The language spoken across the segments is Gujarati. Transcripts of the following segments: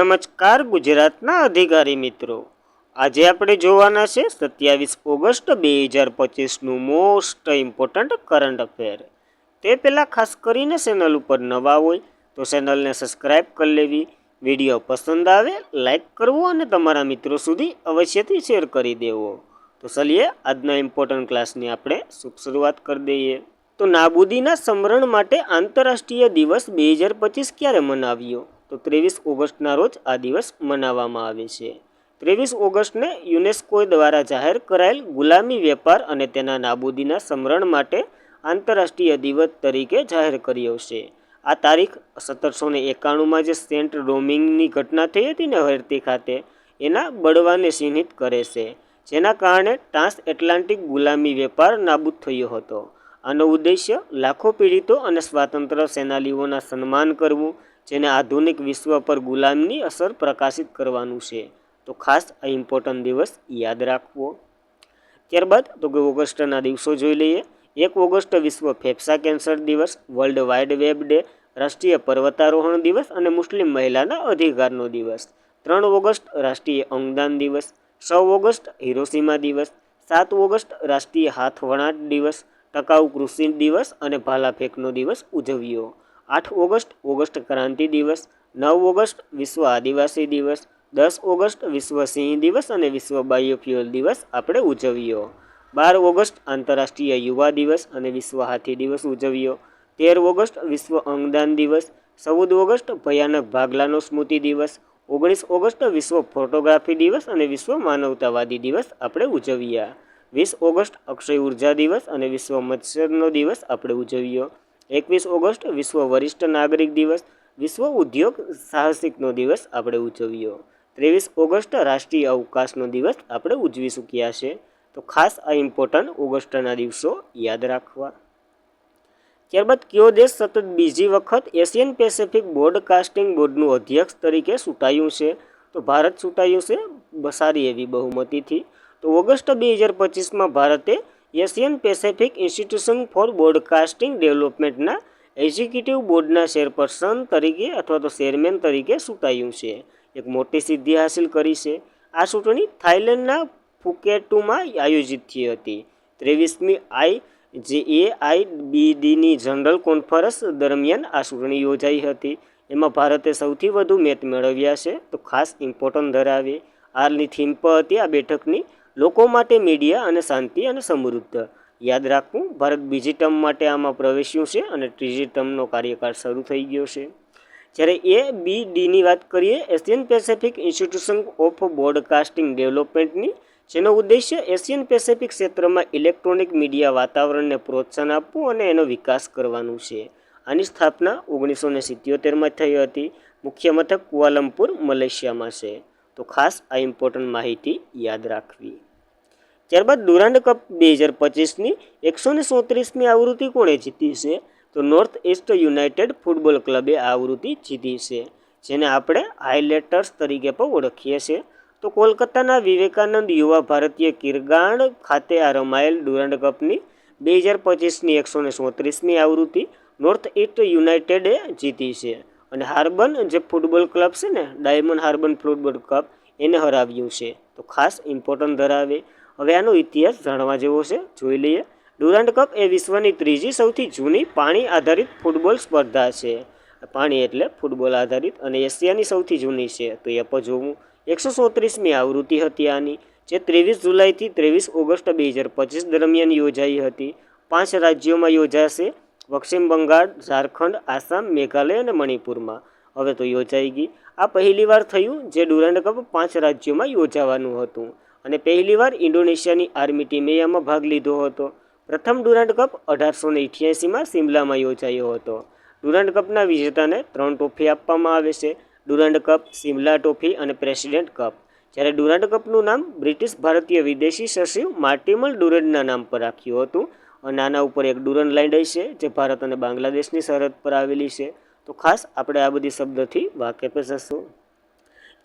નમસ્કાર ગુજરાતના અધિકારી મિત્રો, આજે આપણે જોવાના છે 27 ઓગસ્ટ 2025નું મોસ્ટ ઇમ્પોર્ટન્ટ કરંટ અફેર। તે પહેલાં ખાસ કરીને ચેનલ ઉપર નવા હોય તો ચેનલને સબસ્ક્રાઈબ કરી લેવી, વિડીયો પસંદ આવે લાઈક કરવો અને તમારા મિત્રો સુધી અવશ્યથી શેર કરી દેવો। તો ચલીએ આજના ઇમ્પોર્ટન્ટ ક્લાસની આપણે શુભ શરૂઆત કરી દઈએ। તો નાબૂદીના સમરણ માટે આંતરરાષ્ટ્રીય દિવસ 2025 ક્યારે મનાવ્યો? તો 23 ઓગસ્ટના રોજ આ દિવસ મનાવવામાં આવે છે। 23 ઓગસ્ટને યુનેસ્કો દ્વારા જાહેર કરાયેલ ગુલામી વેપાર અને તેના નાબૂદીના સમરણ માટે આંતરરાષ્ટ્રીય દિવસ તરીકે જાહેર કર્યો છે। આ તારીખ 1791માં જે સેન્ટ ડોમિંગની ઘટના થઈ હતી ને હૈતી ખાતે, એના બળવાને ચિહ્નિત કરે છે, જેના કારણે ટ્રાન્સ એટલાન્ટિક ગુલામી વેપાર નાબૂદ થયો હતો। આનો ઉદ્દેશ્ય લાખો પીડિતો અને સ્વાતંત્ર્ય સેનાનીઓના સન્માન કરવું, જેને આધુનિક વિશ્વ પર ગુલામીની અસર પ્રકાશિત કરવાનું છે। તો ખાસ આ ઇમ્પોર્ટન્ટ દિવસ યાદ રાખવો। ત્યારબાદ તો કે ઓગસ્ટના દિવસો જોઈ લઈએ। 1 ઓગસ્ટ વિશ્વ ફેફસા કેન્સર દિવસ, વર્લ્ડ વાઇડ વેબ ડે, રાષ્ટ્રીય પર્વતારોહણ દિવસ અને મુસ્લિમ મહિલાના અધિકારનો દિવસ। 3 ઓગસ્ટ રાષ્ટ્રીય અંગદાન દિવસ, 6 ઓગસ્ટ હિરોશિમા દિવસ, 7 ઓગસ્ટ રાષ્ટ્રીય હાથ વણાટ દિવસ, ટકાઉ કૃષિ દિવસ અને ભાલા ફેંકનો દિવસ ઉજવ્યો। 8 ઓગસ્ટ ઓગસ્ટ ક્રાંતિ દિવસ, 9 ઓગસ્ટ વિશ્વ આદિવાસી દિવસ, 10 ઓગસ્ટ વિશ્વ સિંહ દિવસ અને વિશ્વ બાયોફ્યુઅલ દિવસ આપણે ઉજવ્યો। 12 ઓગસ્ટ આંતરરાષ્ટ્રીય યુવા દિવસ અને વિશ્વ હાથી દિવસ ઉજવ્યો। 13 ઓગસ્ટ વિશ્વ અંગદાન દિવસ, 14 ઓગસ્ટ ભયાનક ભાગલાનો સ્મૃતિ દિવસ, 19 ઓગસ્ટ વિશ્વ ફોટોગ્રાફી દિવસ અને વિશ્વ માનવતાવાદી દિવસ આપણે ઉજવ્યા। 20 ઓગસ્ટ અક્ષય ઉર્જા દિવસ અને વિશ્વ મત્સ્યનો દિવસ આપણે ઉજવ્યો। 21 ઓગસ્ટ વિશ્વ વરિષ્ઠ નાગરિક દિવસ, વિશ્વ ઉદ્યોગ સાહસિકનો દિવસ આપણે ઉજવ્યો। 23 ઓગસ્ટ રાષ્ટ્રીય અવકાશનો દિવસ આપણે ઉજવી ચૂક્યા છે। તો ખાસ આ ઇમ્પોર્ટન્ટ ઓગસ્ટના દિવસો યાદ રાખવા। ત્યારબાદ કયો દેશ સતત બીજી વખત એશિયન પેસિફિક બ્રોડકાસ્ટિંગ બોર્ડનું અધ્યક્ષ તરીકે ચૂંટાયું છે? તો ભારત ચૂંટાયું છે સારી એવી બહુમતીથી। તો ઓગસ્ટ 2025માં ભારતે Asian Pacific institution for broadcasting ડેવલપમેન્ટના એક્ઝિક્યુટિવ બોર્ડના ચેરપર્સન તરીકે અથવા તો ચેરમેન તરીકે ચૂંટાયું છે। એક મોટી સિદ્ધિ હાંસિલ કરી છે। આ ચૂંટણી થાઇલેન્ડના ફુકેટમાં આયોજિત થઈ હતી। 23મી AIBDની જનરલ કોન્ફરન્સ દરમિયાન આ ચૂંટણી યોજાઈ હતી। એમાં ભારતે સૌથી વધુ મેચ મેળવ્યા છે, તો ખાસ ઇમ્પોર્ટન્ટ ધરાવે। હાલની થીમ પર હતી આ બેઠકની લોકો માટે મીડિયા અને શાંતિ અને સમૃદ્ધ। યાદ રાખવું, ભારત બીજી ટર્મ માટે આમાં પ્રવેશ્યું છે અને ત્રીજી ટર્મનો કાર્યકાળ શરૂ થઈ ગયો છે। જ્યારે ABDની વાત કરીએ, Asian Pacific institution of broadcasting ડેવલપમેન્ટની, જેનો ઉદ્દેશ્ય એશિયન પેસિફિક ક્ષેત્રમાં ઇલેક્ટ્રોનિક મીડિયા વાતાવરણને પ્રોત્સાહન આપવું અને એનો વિકાસ કરવાનું છે। આની સ્થાપના 1977માં થઈ હતી। મુખ્ય મથક કુઆલાલંપુર મલેશિયામાં છે। તો ખાસ આ ઇમ્પોર્ટન્ટ માહિતી યાદ રાખવી। ત્યારબાદ ડુરાન્ડ કપ 2025ની 134મી આવૃત્તિ કોણે જીતી છે? તો નોર્થ ઇસ્ટ યુનાઇટેડ ફૂટબોલ ક્લબે આ આવૃત્તિ જીતી છે, જેને આપણે હાઇલાઇટર્સ તરીકે પણ ઓળખીએ છીએ। તો કોલકાતાના વિવેકાનંદ યુવા ભારતીય ક્રીડાંગણ ખાતે આ રમાયેલ ડુરાન્ડ કપની 2025ની 134મી આવૃત્તિ નોર્થ ઇસ્ટ યુનાઇટેડે જીતી છે અને હાર્બન જે ફૂટબોલ ક્લબ છે ને, ડાયમંડ હાર્બર ફૂટબોલ ક્લબ, એને હરાવ્યું છે। તો ખાસ ઇમ્પોર્ટન્ટ ધરાવે। હવે આનો ઇતિહાસ જાણવા જેવો છે, જોઈ લઈએ। ડુરાન્ડ કપ એ વિશ્વની ત્રીજી સૌથી જૂની પાણી આધારિત ફૂટબોલ સ્પર્ધા છે। પાણી એટલે ફૂટબોલ આધારિત, અને એશિયાની સૌથી જૂની છે, તો એ પણ જોવું। 134મી આવૃત્તિ હતી આની, જે 23 જુલાઈથી 23 ઓગસ્ટ 2025 દરમિયાન યોજાઈ હતી। 5 રાજ્યોમાં યોજાશે: પશ્ચિમ બંગાળ, ઝારખંડ, આસામ, મેઘાલય અને મણિપુરમાં। હવે તો યોજાઈ ગઈ। આ પહેલીવાર થયું જે ડુરાન્ડ કપ 5 રાજ્યોમાં યોજાવાનું હતું, અને પહેલીવાર ઇન્ડોનેશિયાની આર્મી ટીમે આમાં ભાગ લીધો હતો। પ્રથમ ડુરાન્ડ કપ 1888માં શિમલામાં યોજાયો હતો। ડુરાન્ડ કપના વિજેતાને 3 ટ્રોફી આપવામાં આવે છે: ડુરાન્ડ કપ, શિમલા ટ્રોફી અને પ્રેસિડેન્ટ કપ। જ્યારે ડુરાન્ડ કપનું નામ બ્રિટિશ ભારતીય વિદેશી સચિવ માર્ટિમલ ડુરાન્ડના નામ પર રાખ્યું હતું, અને આના ઉપર એક ડુરાન્ડ લાઇન છે જે ભારત અને બાંગ્લાદેશની સરહદ પર આવેલી છે। તો ખાસ આપણે આ બધી શબ્દથી વાકેફ હશું।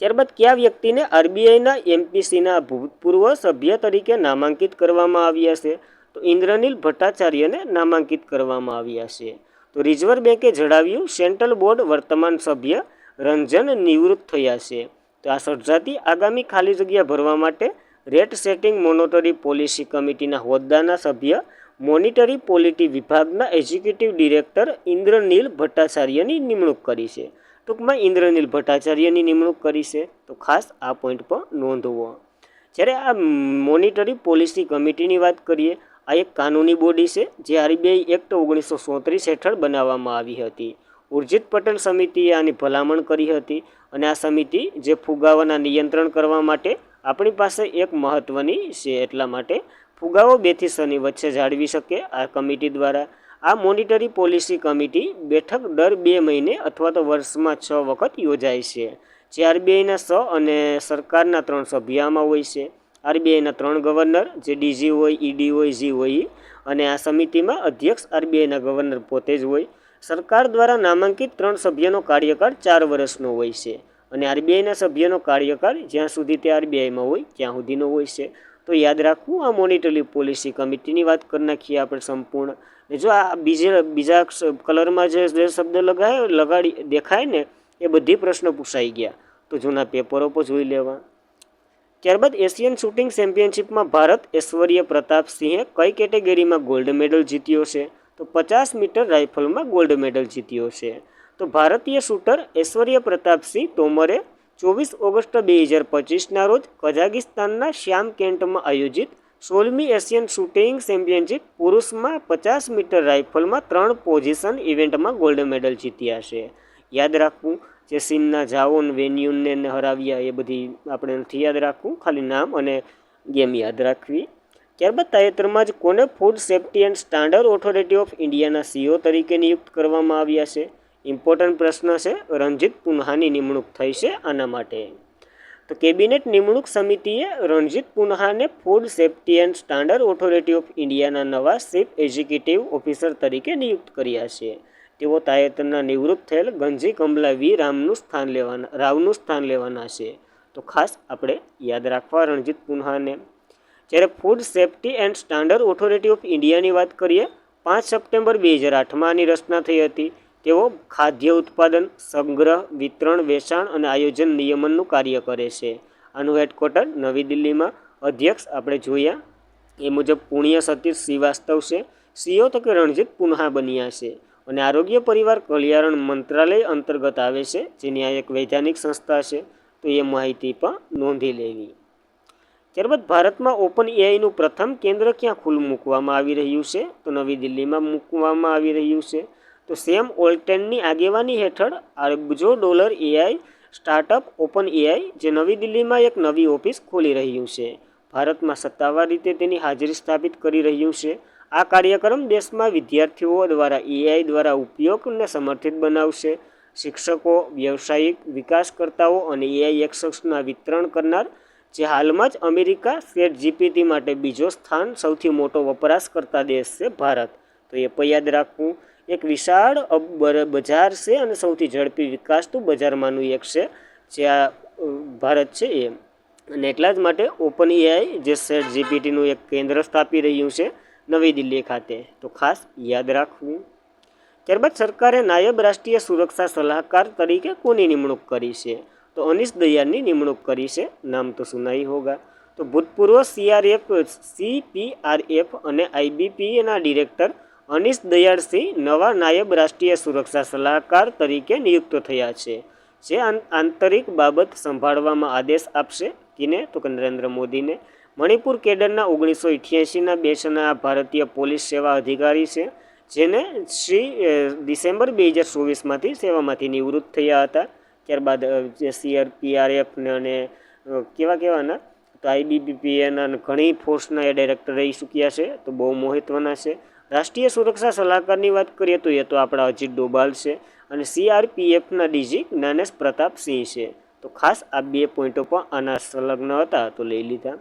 ત્યારબાદ કયા વ્યક્તિને આરબીઆઈના એમપીસીના ભૂતપૂર્વ સભ્ય તરીકે નામાંકિત કરવામાં આવ્યા છે? તો ઇન્દ્રનીલ ભટ્ટાચાર્યને નામાંકિત કરવામાં આવ્યા છે। તો રિઝર્વ બેન્કે જણાવ્યું, સેન્ટ્રલ બોર્ડ વર્તમાન સભ્ય રંજન નિવૃત્ત થયા છે. તો આ સર્જાતી આગામી ખાલી જગ્યા ભરવા માટે રેટ સેટિંગ મોનિટરી પોલિસી કમિટીના હોદ્દાના સભ્ય મોનિટરી પોલિટી વિભાગના એક્ઝિક્યુટિવ ડિરેક્ટર ઇન્દ્રનીલ ભટ્ટાચાર્યની નિમણૂક કરી છે. ટૂંકમાં ઇન્દ્રનીલ ભટ્ટાચાર્યની નિમણૂક કરી છે. તો ખાસ આ પોઈન્ટ પર નોંધવો. જ્યારે આ મોનિટરી પોલિસી કમિટીની વાત કરીએ, આ એક કાનૂની બોડી છે જે આરબીઆઈ એક્ટ 1937 હેઠળ બનાવવામાં આવી હતી. ઉર્જિત પટેલ સમિતિએ આની ભલામણ કરી હતી અને આ સમિતિ જે ફુગાવાના નિયંત્રણ કરવા માટે આપણી પાસે એક મહત્ત્વની છે, એટલા માટે ફુગાવો 2 થી 6 ની વચ્ચે જાળવી શકે આ કમિટી દ્વારા. આ મોનિટરી પોલિસી કમિટી બેઠક દર 2 મહિને અથવા તો વર્ષમાં 6 વખત યોજાય છે. જે આરબીઆઈના 6 અને સરકારના 3 સભ્યમાં હોય છે. આરબીઆઈના 3 ગવર્નર, જે ડીજી હોય, ઈડી હોય, જી હોય, અને આ સમિતિમાં અધ્યક્ષ આરબીઆઈના ગવર્નર પોતે જ હોય. સરકાર દ્વારા નામાંકિત 3 સભ્યનો કાર્યકાળ 4 વર્ષનો હોય છે અને આરબીઆઈના સભ્યનો કાર્યકાળ જ્યાં સુધી તે આરબીઆઈમાં હોય ત્યાં સુધીનો હોય છે. તો યાદ રાખવું, આ મોનિટરી પોલિસી કમિટીની વાત કરી નાખીએ આપણે સંપૂર્ણ. જો આ બીજા કલરમાં જે શબ્દ લગાડી દેખાય ને, એ બધી પ્રશ્ન પૂછાઈ ગયા, તો જૂના પેપરો પર જોઈ લેવા. ત્યારબાદ એશિયન શૂટિંગ ચેમ્પિયનશિપમાં ભારત ઐશ્વર્ય પ્રતાપ સિંહે કઈ કેટેગરીમાં ગોલ્ડ મેડલ જીત્યો છે? તો 50 મીટર રાઇફલમાં ગોલ્ડ મેડલ જીત્યો છે. તો ભારતીય શૂટર ઐશ્વર્ય પ્રતાપસિંહ તોમરે 24 ઓગસ્ટ 2025ના રોજ કઝાકિસ્તાનના શ્યામકેન્ટમાં આયોજિત 16મી એશિયન શૂટિંગ ચેમ્પિયનશિપ પુરુષમાં 50 મીટર રાઇફલમાં 3 પોઝિશન ઇવેન્ટમાં ગોલ્ડ મેડલ જીત્યા છે. યાદ રાખવું, જે ચીનના ઝાઓન વેન્યુનને હરાવ્યા એ બધી આપણે નથી યાદ રાખવું, ખાલી નામ અને ગેમ યાદ રાખવી. ત્યારબાદ તાજેતરમાં જ કોને food safety and standard authority of ઇન્ડિયાના સીઓ તરીકે નિયુક્ત કરવામાં આવ્યા છે? ઇમ્પોર્ટન્ટ પ્રશ્ન છે. રણજીત પુન્હાની નિમણૂક થઈ છે આના માટે. તો કેબિનેટ નિમણૂક સમિતિએ રણજીત પુન્હાને food safety and standard authority of ઇન્ડિયાના નવા ચીફ એક્ઝિક્યુટિવ ઓફિસર તરીકે નિયુક્ત કર્યા છે. તેઓ તાજેતરના નિવૃત્ત થયેલ ગંજી કમલા વી રાવનું સ્થાન લેવાના છે. તો ખાસ આપણે યાદ રાખવા રણજીત પુન્હાને. જ્યારે food safety and standard authority of ઇન્ડિયાની વાત કરીએ, 5 સપ્ટેમ્બર 2008માં આની રચના થઈ હતી. તેઓ ખાદ્ય ઉત્પાદન, સંગ્રહ, વિતરણ, વેચાણ અને આયોજન નિયમનનું કાર્ય કરે છે. આનું હેડક્વાર્ટર નવી દિલ્હીમાં. અધ્યક્ષ આપણે જોયા એ મુજબ પુણ્ય સતીશ શ્રીવાસ્તવ છે. સીઓ તો કે રણજીત પુન્હા બન્યા છે અને આરોગ્ય પરિવાર કલ્યાણ મંત્રાલય અંતર્ગત આવે છે, જેની આ એક વૈધાનિક સંસ્થા છે. તો એ માહિતી પણ નોંધી લેવી. ત્યારબાદ ભારતમાં ઓપન એઆઈનું પ્રથમ કેન્દ્ર ક્યાં ખુલ્લું મૂકવામાં આવી રહ્યું છે? તો નવી દિલ્હીમાં મૂકવામાં આવી રહ્યું છે. તો સેમ ઓલ્ટેનની આગેવાની હેઠળ અબજો dollar AI startup open AI, જે નવી દિલ્હીમાં એક નવી ઓફિસ ખોલી રહ્યું છે, ભારતમાં સત્તાવાર રીતે તેની હાજરી સ્થાપિત કરી રહ્યું છે. આ કાર્યક્રમ દેશમાં વિદ્યાર્થીઓ દ્વારા એઆઈ દ્વારા ઉપયોગને સમર્થિત બનાવશે. શિક્ષકો, વ્યવસાયિક વિકાસકર્તાઓ અને એઆઈ એક્સેસના વિતરણ કરનાર, જે હાલમાં જ અમેરિકા ChatGPT માટે બીજો સ્થાન સૌથી મોટો વપરાશકર્તા દેશ છે ભારત. તો એ પણ યાદ રાખવું. એક વિશાળ બજાર છે અને સૌથી ઝડપી વિકાસતું બજારમાંનું એક છે જે આ ભારત છે એ. અને એટલા જ માટે ઓપન એઆઈ જે ChatGPTનું એક કેન્દ્ર સ્થાપી રહ્યું છે નવી દિલ્હી ખાતે. તો ખાસ યાદ રાખવું. ત્યારબાદ સરકારે નાયબ રાષ્ટ્રીય સુરક્ષા સલાહકાર તરીકે કોની નિમણૂક કરી છે? તો અનિશ દયાળની નિમણૂક કરી છે. નામ તો સુના ही होगा. તો ભૂતપૂર્વ CPRF અને IBPના ડિરેક્ટર અનિશ દયાળસિંહ નવા નાયબ રાષ્ટ્રીય સુરક્ષા સલાહકાર તરીકે નિયુક્ત થયા છે, જે આંતરિક બાબત સંભાળવામાં આદેશ આપશે. કિને? તો કે નરેન્દ્ર મોદીને. મણિપુર કેડરના 1988ના બેચના ભારતીય પોલીસ સેવા અધિકારી છે, જેને ડિસેમ્બર 2024માંથી સેવામાંથી નિવૃત્ત થયા હતા. ત્યારબાદ જે CRPRF અને કેવાના તો IBPના ઘણી ફોર્સના એ ડાયરેક્ટર રહી ચૂક્યા છે. તો બહુ મહત્ત્વના છે. રાષ્ટ્રીય સુરક્ષા સલાહકારની વાત કરીએ તો એ તો આપણા અજીત ડોભાલ છે અને CRPFના ડીજી જ્ઞાનેશ પ્રતાપ સિંહ છે. તો ખાસ આ 2 પોઈન્ટો પણ આના સંલગ્ન હતા, તો લઈ લીધા.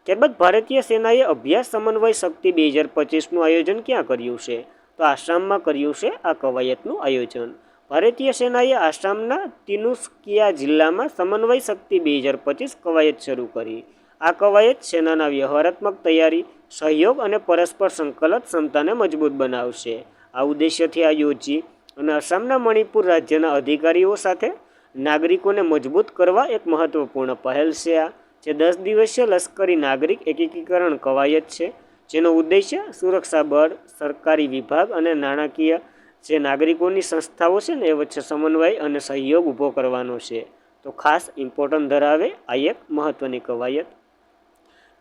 ત્યારબાદ ભારતીય સેનાએ અભ્યાસ સમન્વય શક્તિ 2025નું આયોજન ક્યાં કર્યું છે? તો આસામમાં કર્યું છે આ કવાયતનું આયોજન. ભારતીય સેનાએ આસામના તિનુસ્કિયા જિલ્લામાં સમન્વય શક્તિ 2025 કવાયત શરૂ કરી. આ કવાયત સેનાના વ્યવહારાત્મક તૈયારી, સહયોગ અને પરસ્પર સંકલન ક્ષમતાને મજબૂત બનાવશે. આ ઉદ્દેશ્યથી આ યોજી અને આસામના મણિપુર રાજ્યના અધિકારીઓ સાથે નાગરિકોને મજબૂત કરવા એક મહત્વપૂર્ણ પહેલ છે. આ જે 10 દિવસીય લશ્કરી નાગરિક એકીકરણ કવાયત છે, જેનો ઉદ્દેશ્ય સુરક્ષા બળ, સરકારી વિભાગ અને નાણાકીય જે નાગરિકોની સંસ્થાઓ છે ને એ વચ્ચે સમન્વય અને સહયોગ ઊભો કરવાનો છે. તો ખાસ ઇમ્પોર્ટન્ટ ધરાવે આ એક મહત્વની કવાયત.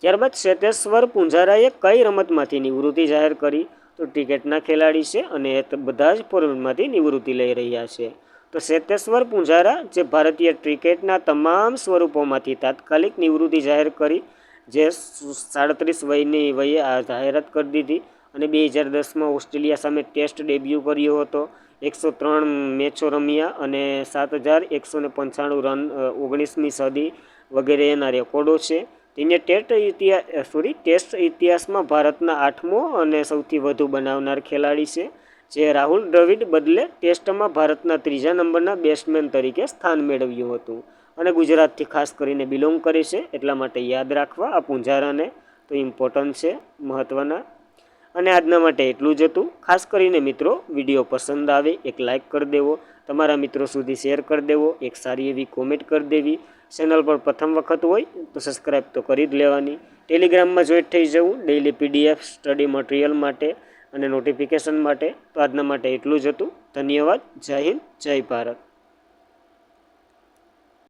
ત્યારબાદ ચેતેશ્વર પૂંજારાએ કઈ રમતમાંથી નિવૃત્તિ જાહેર કરી? તો ક્રિકેટના ખેલાડી છે અને એ બધા જ ફોર્મેટમાંથી નિવૃત્તિ લઈ રહ્યા છે. તો ચેતેશ્વર પૂંજારા જે ભારતીય ક્રિકેટના તમામ સ્વરૂપોમાંથી તાત્કાલિક નિવૃત્તિ જાહેર કરી, જે 37 વયની વયે આ જાહેરાત કરી દીધી અને 2010માં ઓસ્ટ્રેલિયા સામે ટેસ્ટ ડેબ્યુ કર્યો હતો. 103 મેચો રમ્યા અને 7,195 રન, 19મી સદી વગેરે એના રેકોર્ડો છે. તેને ટેસ્ટ ઇતિહાસમાં ભારતના 8મો અને સૌથી વધુ બનાવનાર ખેલાડી છે, જે રાહુલ દ્રવિડ બદલે ટેસ્ટમાં ભારતના 3જા નંબરના બેટ્સમેન તરીકે સ્થાન મેળવ્યું હતું અને ગુજરાતથી ખાસ કરીને બિલોંગ કરે છે, એટલા માટે યાદ રાખવા આ પૂંજારાને. તો ઇમ્પોર્ટન્ટ છે, મહત્ત્વના. અને આજના માટે એટલું જ હતું. ખાસ કરીને મિત્રો, વિડીયો પસંદ આવે એક લાઇક કરી દેવો, તમારા મિત્રો સુધી શેર કરી દેવો, એક સારી એવી કોમેન્ટ કરી દેવી. ચેનલ પર પ્રથમ વખત હોય તો સબસ્ક્રાઈબ તો કરી જ લેવાની. ટેલિગ્રામમાં જોઈન્ટ થઈ જવું ડેઇલી PDF સ્ટડી મટીરિયલ માટે અને નોટિફિકેશન માટે. તો આજના માટે એટલું જ હતું. ધન્યવાદ. જય હિન્દ, જય ભારત.